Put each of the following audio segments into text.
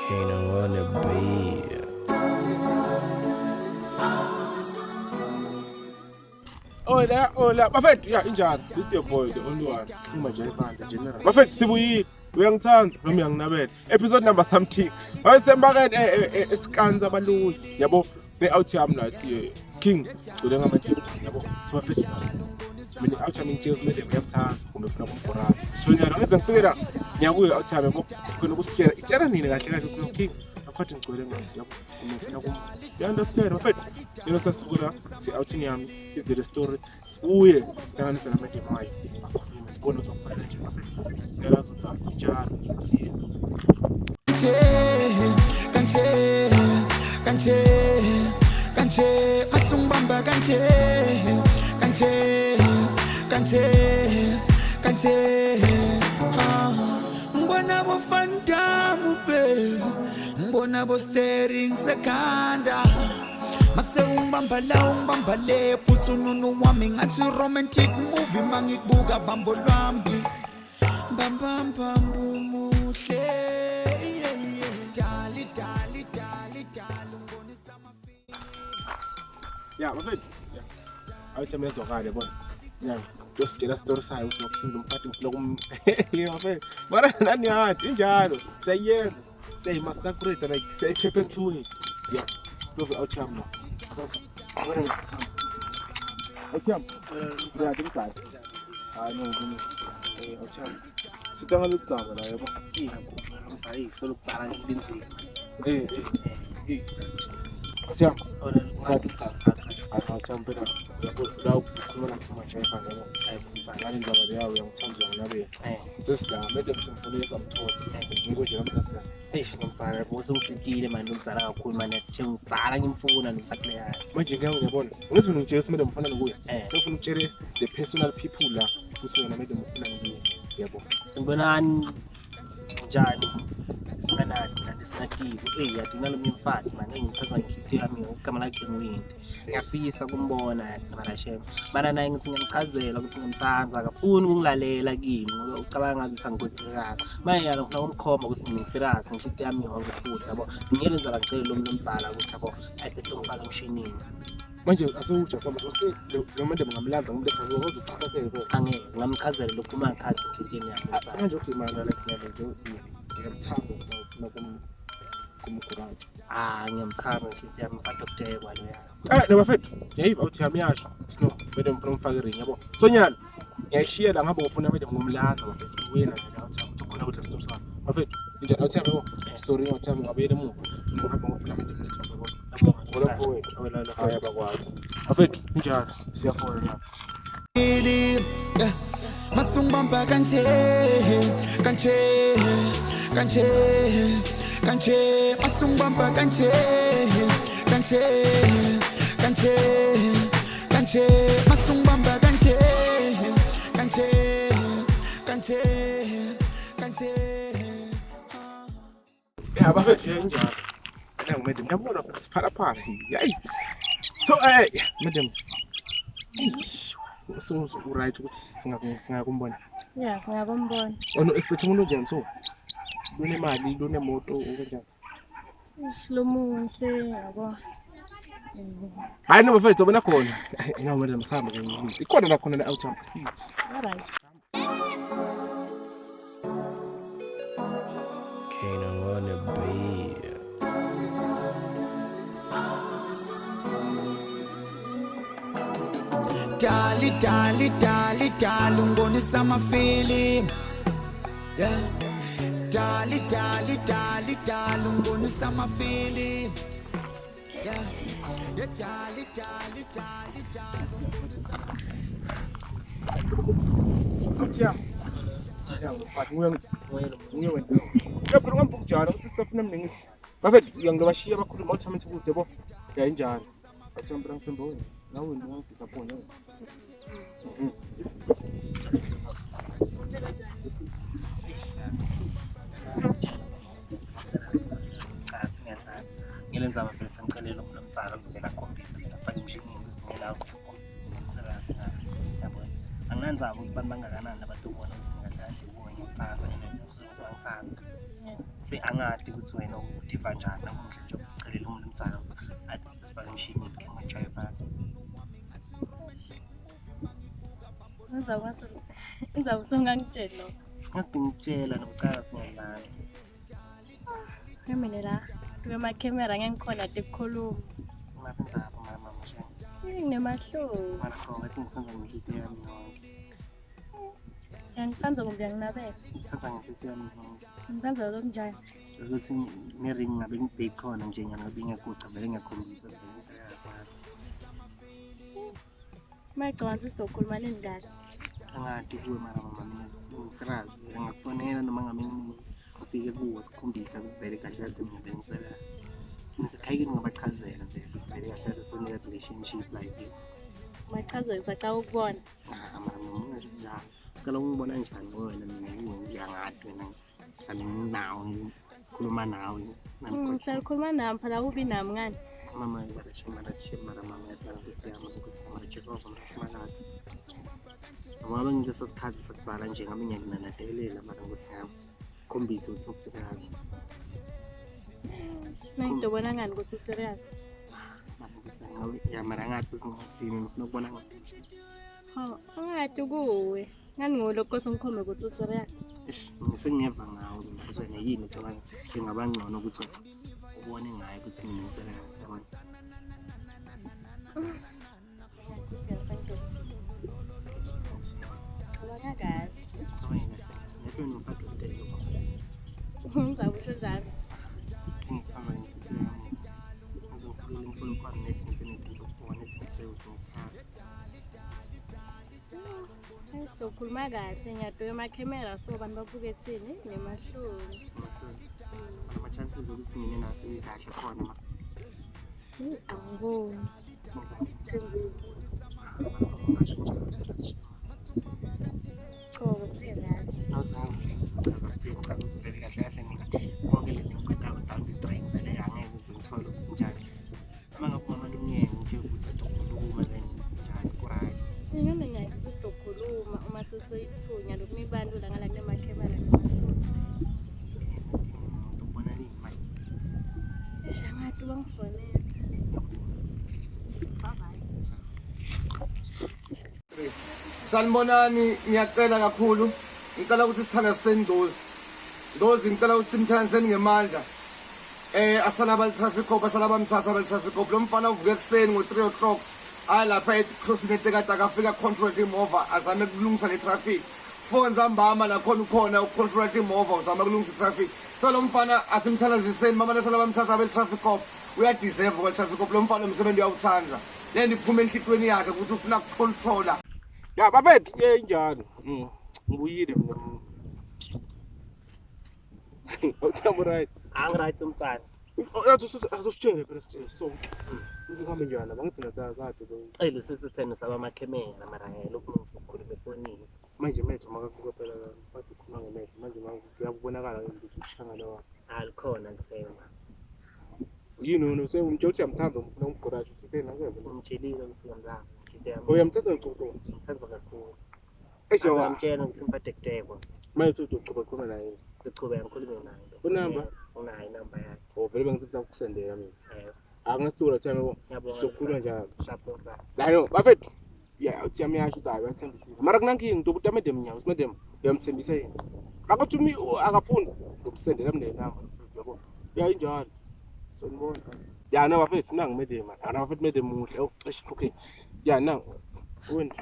King on the beat. Hola, bafethu, yeah, injani? This is your boy, the only one. Umajola, the general. Bafethu, sibuyile. Uyangitsandza noma Uyangnabela. Episode number something. Awesembakeni esikanza abalungu. Yabo, ne-out yami nathi King. Ngicela ngamademo, yabo. Sibafethu. Mina out yami ngitshela ukuthi ngiyamthanda kumbe ufuna ukumborana. So nyalo ngeze ngifike la. Ngiyakuyo out yami yabo. Khona ukusitshela. Itshela nini kahle kahle ukuthi King. Aphathi ngicwele ngayo yabo. Ufuna kum. You understand, bafethu? Yena sasukela si-outing yami. Is the story. Sibuye sihlanganise namademo ayo. Akhulume sibone ukuthi kufanele nje bafethu. Ngiyala zodwa njalo siye. Kanje asungbamba kanje mbona bo fantamu be mbona bo staring sekanda mase umbamba le putsununu wami ngathi romantic movie mangikubuka bambo lwami mbambambu muhle dali ungonisa mafili. Yeah, bafethu. Yeah. Awuthi mezokale yabona. Yeah. Dositshela story sayo ukuthi ngokufunda umphathi ufuna kum. Yeah, bafethu. Mara nani yathi injalo. Siyayenza. Siyayimassacrate like siyayiphephethuye. Yeah. Love outcome now. Sasa. Outcome. Yeah, dimkani. Hayi no ngini. Outcome. Sitanga lokucaba la yabo. Hayi, solo kucala ngibinzile. Outcome. Asampera la ukhuluma kumajefa ngalo ayibuzana indaba yawo uyangitsandza ngabe sesida mede simfunile samthola ngikonje namhlanje ngimtsala bose ufikile manje umtsala kakhulu manje ngitsala ngimfuna nomfathi yayo manje ngiyabona ngithi mina ngitshela mede mfana nokuya sefuna ukutshele the personal people la ukuthi wena mede mfuna ngiye yabo singibonani njani singanani singatiki yadina lo mfati manje ngithatha ngikhiphe yami igama lakhe ngwini ngiyafisa kumbona marashem bana naye ngithi ngimchazela ukuthi ngimthandza akafuni ukungilalela kimi ucabanga ngathi sangikhothela manje yana ngifuna ukumkhomba ukuthi ngimfirasi ngishite yami yonke futhi yabo ngiyelenza la ngicela lo muntu omdala ukuthi yabo ayethe ngifaka emshinini manje asewuja soma sose lo manje ngamlanza ngimletha ngozuphathele kodwa angeke ngamchazela lokhu mangikhathi ngithini yami manje ukimana like nalo ngiyamthanda ufuna kumkurati ngiyamthanda ngishite yami mfati okutekwa lo yabo no bafethu yayiva uthi yami yasho no mede mfuna umfake ring yabo sonyana ngiyashiya la ngabe ngifuna mede ngumlanda bafethu wena nje uthi khona ukuthi stop sana bafethu nje uthi yabo story yothi yami ngabuyela emuva ngihamba ngifuna mede mletha yabo ngoba mfowethu wena la khaya bakwazi bafethu njalo siyafona yabo Masungbamba kanje masungbamba kanje masungbamba kanje yeah bafethu njalo nangu mede ngiyabona siphalaphala yayi so madam so right ukuthi singakumbona Yeah, siyakumbona. ono expect umuntu njani so lunemali lunemoto okanjani Isilomuhle yabo. hayi no bafethu ubona khona no madam sihamba ngithi ikhona la khona la outcome sis Alright. King on the beat. Dali ungonisa mafili. Yeah. Dali ungonisa mafili. Yeah. Yeah, dali outcome mfati nguye wena lapho ngambukujana ukuthi kusafuna mningi bafethu uyangibashiya abakhuluma outcome ukuthi yabo yayinjani outcome ngithemba wena nawe ngiyakudisappoint ngilenza amaphilisi sangicelela umuntu omdala ngizovela khombisa ngafaka imishini ngizibukela yabo anginanzaba ukuthi bantu bangakanani abantu ubona ukuthi ngingahlalahla ubonye ngicanga ngiyangithanda angathi ngathi ukuthi wena udiva njani namuhla nje ukucelela umuntu umntana athi sibheke emshinini khe ngajayiva Ngizawube songangitshela lo. ngathi ngitshela nokucala singadlala Mina la kwemakhamera ngikhona ukukhuluma. ngathi ngizapha mama mashini Nginemahloni. mara cha ngathi ngifuna ngihliziyo yami yonke Uyangitsandza kumbe uyanginabela? ngithatha ngihliziyo yami yonke Ngitsandza lokunjani? ukuthi ne-ring ngabe beyikhona nje ngabe ingekuca vele ngiyakhombisa vele yazi Mayigcwala sizokhuluma nendaba. angathi kuwe mara mama mina ngisirazi ngakufonela noma ngabe ngifike kuwe sikhombisa ukuthi vele kahle kahle mina ngisirazi ngisekhayekile ngabachazela nje ukuthi vele kahle kahle sone relationship like this Machazwe ngisaxa ukubona. mara mama ungasho njalo cela ungibona njani wena mina ngiyangathi wena ngihlale nginawe ngikhuluma nawe Ngihlala ukhuluma nami phela kubi nami ngani? mama mara mama yadala kusiyama Jehova masimalati ngoba ngilesa sikhathi sakubhala nje ngabe ngiyananadelela mara ngosiyama khombisa ukuthi ufika kahle Nangidobona ngani ukuthi userious? ya mara ngathi usingathini ufuna ukubona ngathi Ungathi kuwe. Ngani ngolokho sengikhombe ukuthi userious. ngisengeva ngawo ukuthi wena yini ucabanga engaba ngcono ukuthi ubone ngayo ukuthi mina ngiserious yabona Neto ngiphatha umthetho Ngizabusho njalo. ngifamba ngihliziyo yami ngizosukela ngifuna uku-connect ngifinite ngokubona izinto eziwukuphasa Sizokhuluma kahle ngiyadoya emakhamera so abantu babuke ethini nemahloni. ama-chances ukuthi mina naso kahle khona ma Angiboni. Thembile. Cha usekahle. awuthanda ukuthi vele kahle kahle mina konke lezi ngiqedako down the drain vele angeke ngizithole njani uma ngaphuma amalungelo nje ukuthi sizokhuluma then njani ku-right Ngiyona ngiyafisa sizokhuluma uma sesiyithunya lokumibandula ngala kunemakhamera nemahloni. ubona nini manje Shangathi bangifonela. Sanibonani, ngiyacela kakhulu. Ngicela ukuthi sithanda sendozi. Ndozi ngicela ukuthi simthandiseni ngemandla. Asalaba traffic cop, asalaba mthatha abal traffic cop. Lo mfana uvuke ekseni ngo3 o'clock. Lapha crossing etekata akafika control imova azame ukulungisa le traffic. Phone zambama la khona ucontrol imova uzama ukulungisa traffic. So lo mfana asimthandaziseni mama lasalaba mthatha abal traffic cop. Uyadeserve kwa traffic cop lo mfana umsebenzi uyawuthanza. Then iphuma enhlitweni yakhe ukuthi ufuna ukucontrola. Ya bafethu injalo. Ngibuyile mina. Awuthamba right. angiright umntana Yathi asositshele phela sitshele sonke. Ngikhambe njani bangithina zakade cele sisithene saba amakhamera mara lokhu ngikukhuluma efonini manje makafika phela bathi ukhuluma ngemehlo manje kuyabonakala ukuthi ushangana wakho. alikhona kuthemba Yini wena usewumtshela uyamthanda umfuna umgorasha uthi phela ngeke. umtshelile umsingazami ngithe yami Uyamthatha uqoqo. ngithanza kakhulu Esho ngizamtshela ukuthi impathe kutekwa manje uzoqhubeka khona naye. sichubeka ngikhulume naye Unamba? unayo inamba yakhe Vele bengizofuna ukusendela mina. eh Akungasithola thana ngiyabona sokukhuluma njalo. shapho umntana Layo bafethu. Ya uthi yamiyasho ukuthi uyathembisile. Mara kunankingi into ukuthi amedem nyawo simedem uyamthembisa yini. Akathi akafuni ukusendela mina inamba yabo. Ya injalo. Sonibona. Ya na bafethu nangu medem. Ana bafethu medem muhle. Okay. Ya nangu. Wena.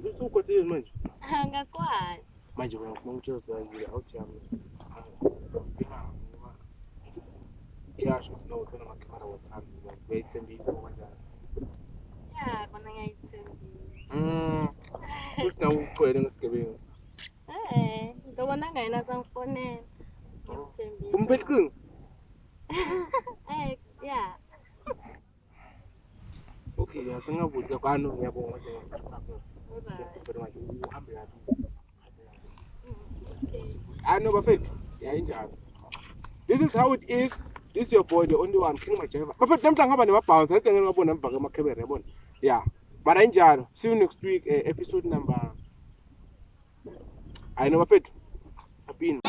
Usukothile manje. Angakwazi. Manje wena ufuna ukutshela nje awuthi yami. Yasho ufuna ukuthola amakhamera wothanzi uyayithembisa kanjani. Ya kona ngiyayithembisa. Futhi nawe uqwele ngesigebengu. Ngibona ngayena sangifonela. Ngiyamthembisa. Umphethe iqingo? Ya. Okay, yasengabuthi kwano ngiyabonga nje ngesikhathi. Alright. Kodwa manje uhambe kahle. No bafethu. Ya injalo. This is how it is. This is your boy, the only one, King Majeva. Bafethu namhla ngihamba nemabhounce, ngeke ngibona emva kwemakhamera yabona. Yeah. Mara injalo. See you next week, episode number. I know bafethu. Happy.